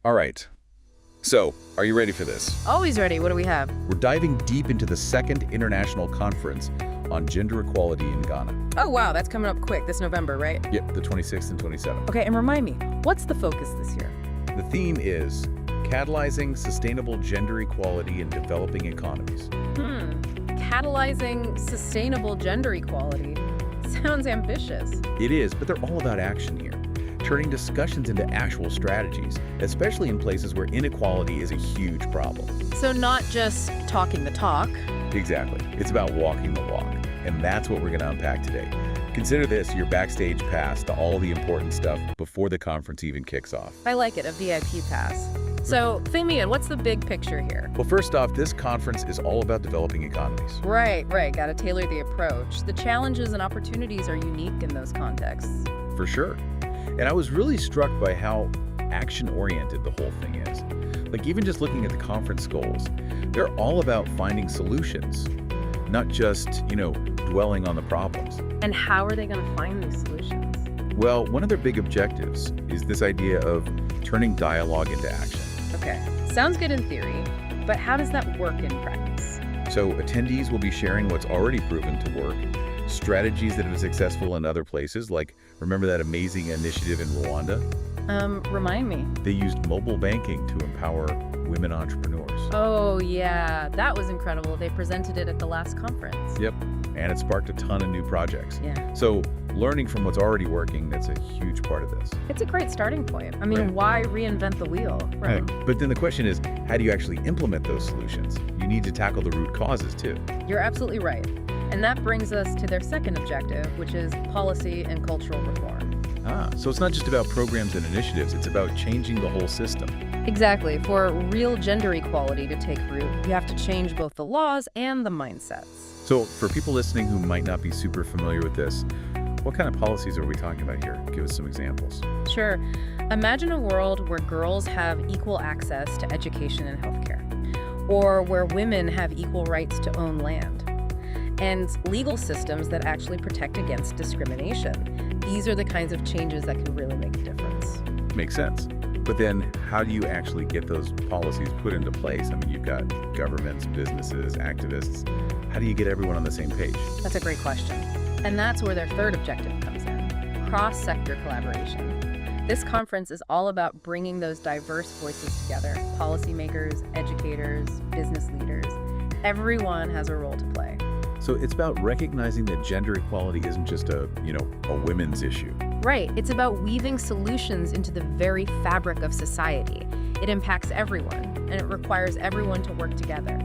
All right. So, are you ready for this? Always ready. What do we have? We're diving deep into the second international conference on gender equality in Ghana. Oh, wow. That's coming up quick this November, right? Yep, the 26th and 27th. Okay, and remind me, what's the focus this year? The theme is catalyzing sustainable gender equality in developing economies. Catalyzing sustainable gender equality. Sounds ambitious. It is, but they're all about action here, turning discussions into actual strategies, especially in places where inequality is a huge problem. So not just talking the talk. Exactly. It's about walking the walk, and that's what we're going to unpack today. Consider this your backstage pass to all the important stuff before the conference even kicks off. I like it, a VIP pass. So, fill me in. What's the big picture here? Well, first off, this conference is all about developing economies. Right. Got to tailor the approach. The challenges and opportunities are unique in those contexts. For sure. And I was really struck by how action-oriented the whole thing is. Like, even just looking at the conference goals, they're all about finding solutions, not just, dwelling on the problems. And how are they going to find these solutions? Well, one of their big objectives is this idea of turning dialogue into action. Okay, sounds good in theory, but how does that work in practice? So attendees will be sharing what's already proven to work, strategies that have been successful in other places, like remember that amazing initiative in Rwanda? Remind me. They used mobile banking to empower women entrepreneurs. Oh yeah, that was incredible. They presented it at the last conference. Yep, and it sparked a ton of new projects. Yeah. So learning from what's already working, that's a huge part of this. It's a great starting point. I mean, Right. Why reinvent the wheel? Right. But then the question is, how do you actually implement those solutions? You need to tackle the root causes too. You're absolutely right. And that brings us to their second objective, which is policy and cultural reform. So it's not just about programs and initiatives, it's about changing the whole system. Exactly. For real gender equality to take root, you have to change both the laws and the mindsets. So for people listening who might not be super familiar with this, what kind of policies are we talking about here? Give us some examples. Sure. Imagine a world where girls have equal access to education and healthcare, or where women have equal rights to own land, and legal systems that actually protect against discrimination. These are the kinds of changes that can really make a difference. Makes sense. But then how do you actually get those policies put into place? I mean, you've got governments, businesses, activists. How do you get everyone on the same page? That's a great question. And that's where their third objective comes in, cross-sector collaboration. This conference is all about bringing those diverse voices together, policymakers, educators, business leaders. Everyone has a role to play. So it's about recognizing that gender equality isn't just a women's issue. Right. It's about weaving solutions into the very fabric of society. It impacts everyone, and it requires everyone to work together.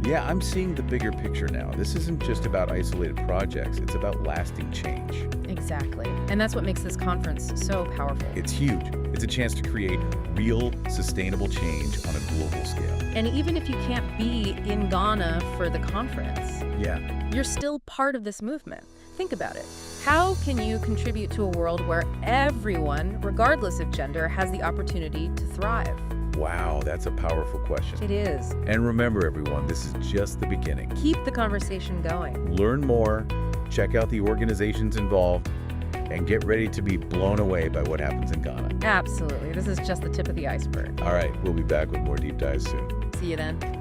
Yeah, I'm seeing the bigger picture now. This isn't just about isolated projects, it's about lasting change. Exactly. And that's what makes this conference so powerful. It's huge. It's a chance to create real, sustainable change on a global scale. And even if you can't be in Ghana for the conference, you're still part of this movement. Think about it. How can you contribute to a world where everyone, regardless of gender, has the opportunity to thrive? Wow, that's a powerful question. It is. And remember, everyone, this is just the beginning. Keep the conversation going. Learn more, check out the organizations involved, and get ready to be blown away by what happens in Ghana. Absolutely. This is just the tip of the iceberg. All right, we'll be back with more deep dives soon. See you then.